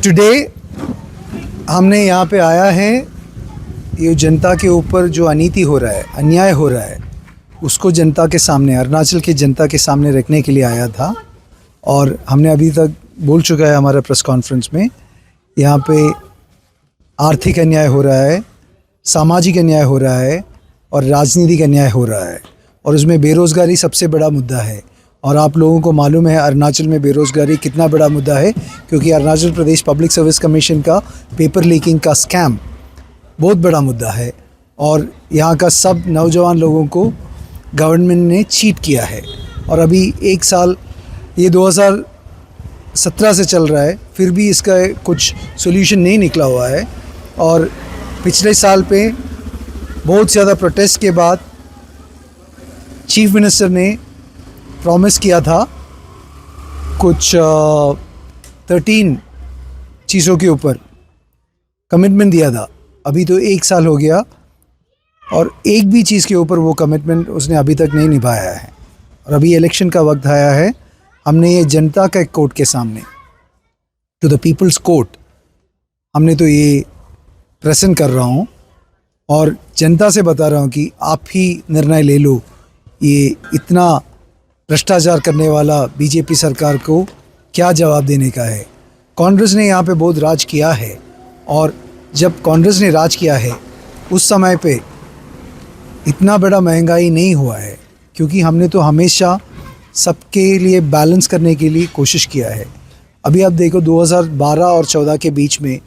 Today हमने यहाँ पे आया है, ये जनता के ऊपर जो अनीति हो रहा है, अन्याय हो रहा है, उसको जनता के सामने, अरुणाचल की जनता के सामने रखने के लिए आया था। और हमने अभी तक बोल चुका है हमारा प्रेस कॉन्फ्रेंस में, यहाँ पे आर्थिक अन्याय हो रहा है, सामाजिक अन्याय हो रहा है और राजनीतिक अन्याय हो रहा है, और उसमें बेरोज़गारी सबसे बड़ा मुद्दा है। और आप लोगों को मालूम है अरुणाचल में बेरोज़गारी कितना बड़ा मुद्दा है, क्योंकि Arunachal Pradesh public service commission का पेपर लीकिंग का स्कैम बहुत बड़ा मुद्दा है, और यहाँ का सब नौजवान लोगों को गवर्नमेंट ने चीट किया है। और अभी एक साल, ये 2017 से चल रहा है, फिर भी इसका कुछ सोल्यूशन नहीं निकला हुआ है। और पिछले साल पे बहुत ज़्यादा प्रोटेस्ट के बाद चीफ मिनिस्टर ने प्रॉमिस किया था कुछ 13 चीज़ों के ऊपर कमिटमेंट दिया था। अभी तो एक साल हो गया और एक भी चीज़ के ऊपर वो कमिटमेंट उसने अभी तक नहीं निभाया है। और अभी इलेक्शन का वक्त आया है, हमने ये जनता के कोर्ट के सामने, टू द पीपल्स कोर्ट, हमने तो ये प्रेजेंट कर रहा हूँ और जनता से बता रहा हूँ कि आप ही निर्णय ले लो, ये इतना भ्रष्टाचार करने वाला बीजेपी सरकार को क्या जवाब देने का है। कांग्रेस ने यहाँ पे बहुत राज किया है, और जब कांग्रेस ने राज किया है उस समय पे इतना बड़ा महंगाई नहीं हुआ है, क्योंकि हमने तो हमेशा सबके लिए बैलेंस करने के लिए कोशिश किया है। अभी आप देखो 2012 और 14 के बीच में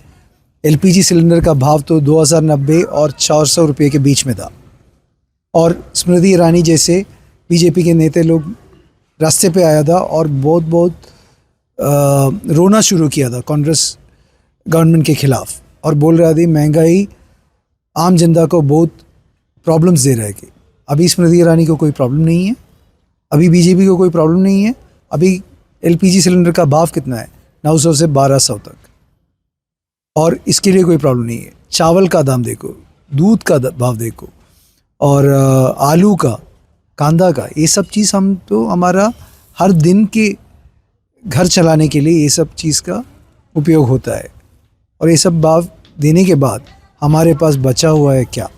एलपीजी सिलेंडर का भाव तो 2090 और 400 रुपये के बीच में था, और स्मृति ईरानी जैसे बीजेपी के नेता लोग रास्ते पे आया था और बहुत रोना शुरू किया था कांग्रेस गवर्नमेंट के ख़िलाफ़, और बोल रहा था महंगाई आम जनता को बहुत प्रॉब्लम्स दे रहा है। कि अभी स्मृति ईरानी को कोई प्रॉब्लम नहीं है, अभी बीजेपी को कोई प्रॉब्लम नहीं है। अभी एलपीजी सिलेंडर का भाव कितना है, 900 से 1200 तक, और इसके लिए कोई प्रॉब्लम नहीं है। चावल का दाम देखो, दूध का भाव देखो, और आलू का, कांदा का, ये सब चीज़ हम तो हमारा हर दिन के घर चलाने के लिए ये सब चीज़ का उपयोग होता है। और ये सब भाव देने के बाद हमारे पास बचा हुआ है क्या?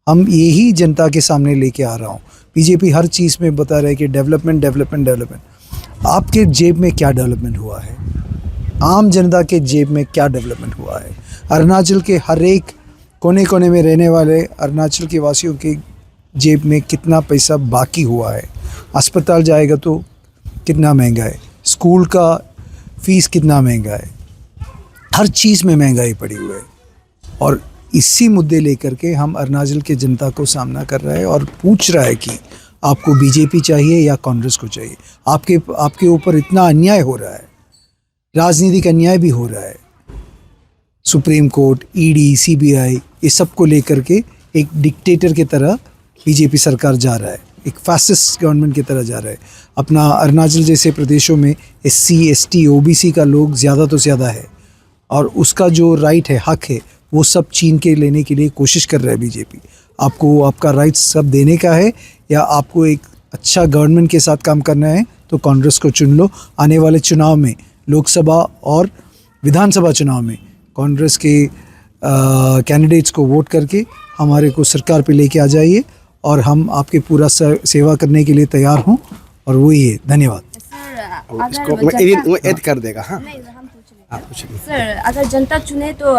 हम यही जनता के सामने लेके आ रहा हूँ। बीजेपी हर चीज़ में बता रहा है कि डेवलपमेंट डेवलपमेंट डेवलपमेंट। आपके जेब में क्या डेवलपमेंट हुआ है? आम जनता के जेब में क्या डेवलपमेंट हुआ है? अरुणाचल के हर एक कोने कोने में रहने वाले अरुणाचल के वासियों के जेब में कितना पैसा बाकी हुआ है? अस्पताल जाएगा तो कितना महंगा है, स्कूल का फीस कितना महंगा है, हर चीज़ में महंगाई पड़ी हुई है। और इसी मुद्दे लेकर के हम अरुणाचल के जनता को सामना कर रहा है और पूछ रहा है कि आपको बीजेपी चाहिए या कांग्रेस को चाहिए। आपके ऊपर इतना अन्याय हो रहा है, राजनीतिक अन्याय भी हो रहा है। सुप्रीम कोर्ट, ईडी, सीबीआई, ये सब को लेकर के एक डिक्टेटर की तरह बीजेपी सरकार जा रहा है, एक फैसिस्ट गवर्नमेंट की तरह जा रहा है। अपना अरुणाचल जैसे प्रदेशों में एससी, एसटी, ओबीसी का लोग ज़्यादा तो ज़्यादा है, और उसका जो राइट है, हक है, वो सब छीन के लेने के लिए कोशिश कर रहा है बीजेपी। आपको आपका राइट सब देने का है, या आपको एक अच्छा गवर्नमेंट के साथ काम करना है तो कांग्रेस को चुन लो। आने वाले चुनाव में, लोकसभा और विधानसभा चुनाव में कांग्रेस के कैंडिडेट्स को वोट करके हमारे को सरकार पे लेके आ जाइए, और हम आपके पूरा सेवा करने के लिए तैयार हों। और वही है। धन्यवाद। इसको ऐड कर देगा। हाँ, सर, अगर जनता चुने तो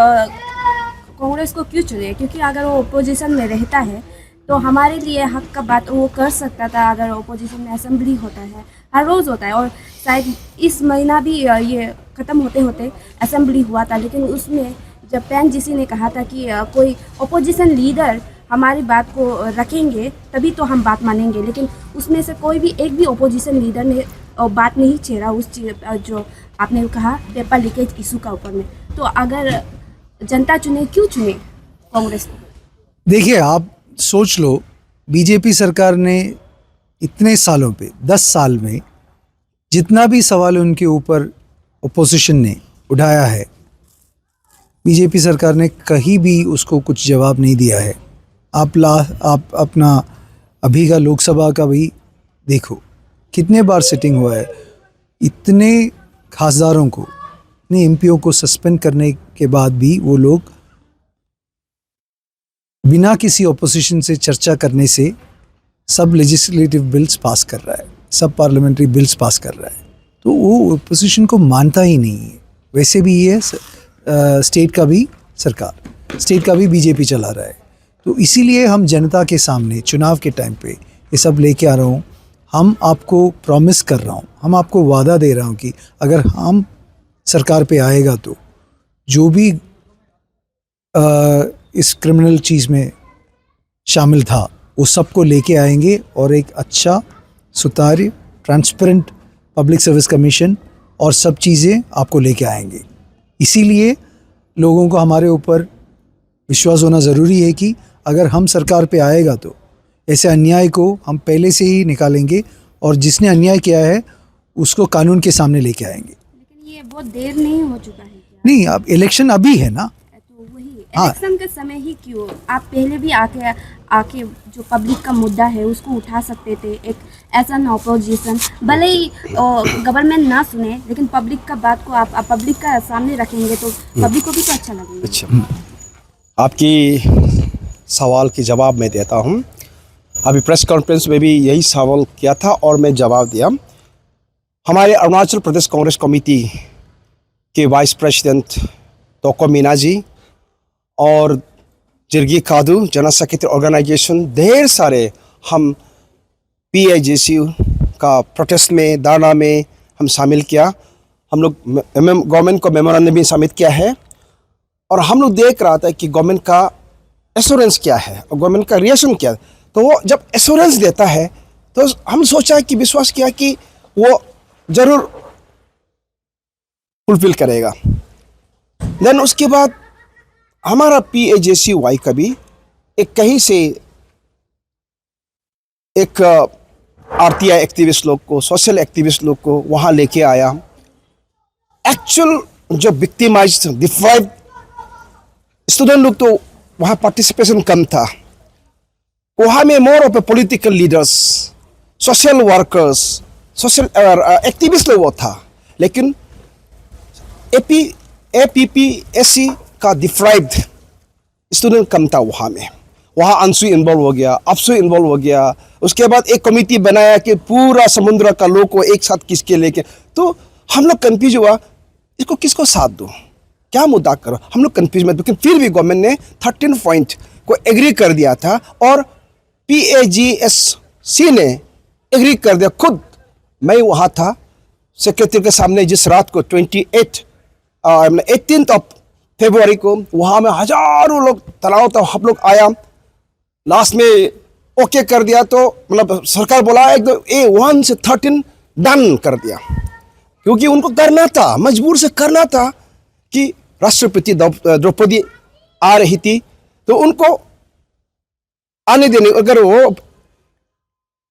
कांग्रेस को क्यों चुने? क्योंकि अगर वो अपोजिशन में रहता है तो हमारे लिए हक का बात वो कर सकता था। अगर अपोजिशन में असेंबली होता है, हर रोज़ होता है, और शायद इस महीना भी ये ख़त्म होते होते असेंबली हुआ था, लेकिन उसमें जब PNGC ने कहा था कि कोई अपोजिशन लीडर हमारी बात को रखेंगे तभी तो हम बात मानेंगे, लेकिन उसमें से कोई भी एक भी अपोजिशन लीडर ने बात नहीं छेड़ा उस जो आपने कहा पेपर लीकेज इशू का ऊपर में। तो अगर जनता चुने, क्यों चुने कांग्रेस को? देखिए, आप सोच लो, बीजेपी सरकार ने इतने सालों पे, 10 साल में जितना भी सवाल उनके ऊपर ओपोजिशन ने उठाया है, बीजेपी सरकार ने कहीं भी उसको कुछ जवाब नहीं दिया है। आप अपना अभी का लोकसभा का भी देखो, कितने बार सिटिंग हुआ है, इतने खासदारों को इतने एमपीओ को सस्पेंड करने के बाद भी वो लोग बिना किसी ऑपोजिशन से चर्चा करने से सब लेजिस्लेटिव बिल्स पास कर रहा है, सब पार्लियामेंट्री बिल्स पास कर रहा है। तो वो ऑपोजिशन को मानता ही नहीं है। वैसे भी ये स्टेट का भी सरकार, स्टेट का भी बीजेपी चला रहा है। तो इसीलिए हम जनता के सामने चुनाव के टाइम पे ये सब लेके आ रहा हूँ। हम आपको प्रॉमिस कर रहा हूँ, हम आपको वादा दे रहा हूँ कि अगर हम सरकार पे आएगा तो जो भी इस क्रिमिनल चीज़ में शामिल था वो सबको लेके आएंगे और एक अच्छा सुतार्य ट्रांसपेरेंट पब्लिक सर्विस कमीशन और सब चीज़ें आपको लेके आएंगे। इसीलिए लोगों को हमारे ऊपर विश्वास होना ज़रूरी है कि अगर हम सरकार पे आएगा तो ऐसे अन्याय को हम पहले से ही निकालेंगे और जिसने अन्याय किया है उसको कानून के सामने लेके आएंगे। लेकिन ये बहुत देर नहीं हो चुका है क्या? नहीं, अब इलेक्शन अभी है ना। तो वही हाँ। इलेक्शन के समय ही क्यों? आप पहले भी आके जो पब्लिक का मुद्दा है उसको उठा सकते थे। एक ऐसा ना ऑपोजिशन, भले ही गवर्नमेंट ना सुने, लेकिन पब्लिक का बात को आप पब्लिक का सामने रखेंगे तो पब्लिक को भी तो अच्छा लगेगा। अच्छा, आपकी सवाल के जवाब मैं देता हूँ। अभी प्रेस कॉन्फ्रेंस में भी यही सवाल किया था और मैं जवाब दिया। हमारे अरुणाचल प्रदेश कांग्रेस कमेटी के वाइस प्रेसिडेंट तोको मीना जी और जिरगी कादू जनरल सेक्रेटरी ऑर्गेनाइजेशन, ढेर सारे हम PAJCU का प्रोटेस्ट में, धरना में हम शामिल किया। हम लोग गवर्नमेंट को मेमोरेंडम भी सबमिट किया है और हम लोग देख रहा था कि गवर्नमेंट का एश्योरेंस क्या है और गवर्नमेंट का रिएक्शन क्या है। तो वो जब एश्योरेंस देता है तो हम सोचा कि विश्वास किया कि वो ज़रूर फुलफिल करेगा। देन उसके बाद हमारा PAJCY का भी एक कहीं से एक RTI एक्टिविस्ट लोग को, सोशल एक्टिविस्ट लोग को वहाँ लेके आया। एक्चुअल जो विक्टिमाइज्ड डिप्राइव्ड स्टूडेंट लोग तो वहाँ पार्टिसिपेशन कम था। वहाँ में more of A political leaders, social workers, social activist लोग वो था। लेकिन APPSC का डिप्राइव्ड स्टूडेंट कम था वहाँ में। वहाँ अंशु इन्वॉल्व हो गया, अपसु इन्वॉल्व हो गया। उसके बाद एक कमेटी बनाया कि पूरा समुद्र का लोग को एक साथ किसके लेके। तो हम लोग कन्फ्यूज हुआ, इसको किसको साथ दो, क्या मुद्दा करो। हम लोग कन्फ्यूज में, लेकिन फिर भी गवर्नमेंट ने 13 पॉइंट को एग्री कर दिया था और PAGSC ने एग्री कर दिया। खुद मैं वहाँ था सेक्रेटरी के सामने जिस रात को 18 फरवरी को वहाँ में हजारों लोग तनाव था। हम लोग आया, लास्ट में ओके कर दिया। तो मतलब सरकार बोला एकदम A1 से 13 डन कर दिया, क्योंकि उनको करना था, मजबूर से करना था कि राष्ट्रपति द्रौपदी आ रही थी तो उनको आने देने। अगर वो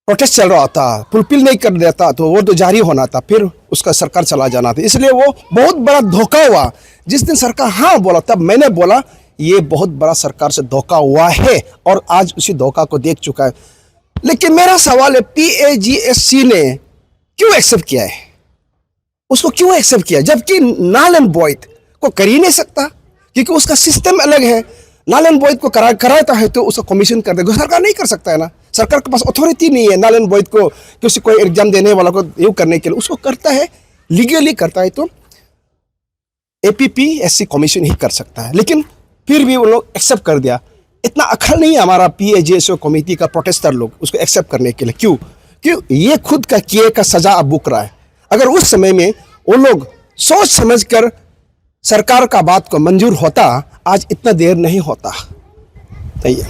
प्रोटेस्ट चल रहा था, फुलफिल नहीं कर देता तो वो तो जारी होना था, फिर उसका सरकार चला जाना था। इसलिए वो बहुत बड़ा धोखा हुआ। जिस दिन सरकार हाँ बोला तब मैंने बोला ये बहुत बड़ा सरकार से धोखा हुआ है और आज उसी धोखा को देख चुका है। लेकिन मेरा सवाल है PAGSC ने क्यों एक्सेप्ट किया है, उसको क्यों एक्सेप्ट किया, जबकि नल एंड वॉइड को कर ही नहीं सकता, क्योंकि उसका सिस्टम अलग है। नल एंड वॉइड को कराता है तो उसको कमीशन कर देगा, सरकार नहीं कर सकता है ना। सरकार के पास अथॉरिटी नहीं है नल एंड वॉइड को किसी कोई एग्जाम देने वाला को यूँ करने के लिए। उसको करता है, लीगली करता है तो APPSC कमीशन ही कर सकता है। लेकिन फिर भी वो लोग एक्सेप्ट कर दिया। इतना अक्ल नहीं है हमारा PAJSO कमेटी का प्रोटेस्टर लोग उसको एक्सेप्ट करने के लिए। क्यों ये खुद का किए का सजा अब बुक रहा है। अगर उस समय में वो लोग सोच समझकर सरकार का बात को मंजूर होता, आज इतना देर नहीं होता। सही है।